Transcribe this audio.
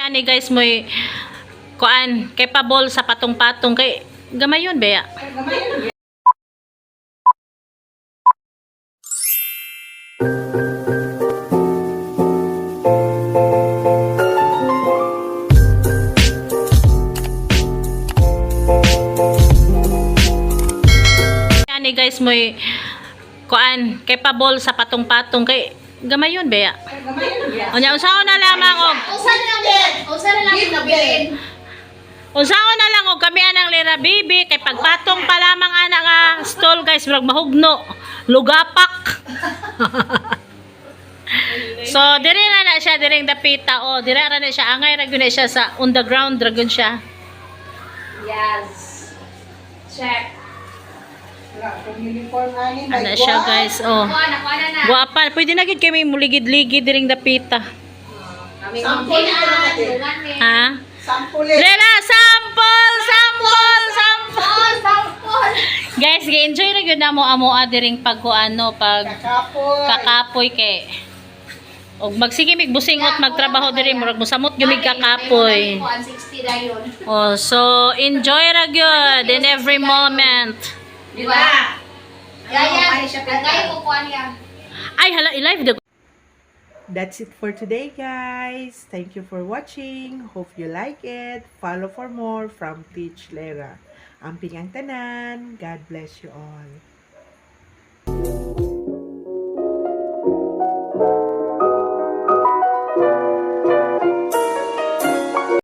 Ani guys mo'y kuan capable sa patong-patong kay gamay yun beya. Ani guys mo'y kuan capable sa patong-patong kay gamay yun beya. Unya usaon na lamang og Unsaon na lang og kami anang lira bibi kay pagpatong pa lamang ana nga stall guys murag mahugno, lugapak. So dire na siya direng dapita dire ra na siya angay ra gyud na siya sa on the ground dragon siya. Yes. Check. Ana siya guys Na. Guapa, pwede na gyud kami muligid-ligid direng dapita. Sample Ha? Sample. Lela, sample! Sample. Guys, gi-enjoy ra gyud namo amo diring pagkuano pag Kakapoy. kakapoy kay og magsige mig busingot magtrabaho diri murag mosamot gyud mig kakapoy. 160 ra yun. So enjoy ra gyud in every moment. Di ba? Gaya ko kuan niya. Ay hala i-live the That's it for today, guys. Thank you for watching. Hope you like it. Follow for more from Teach Lera. Amping ang tanan. God bless you all.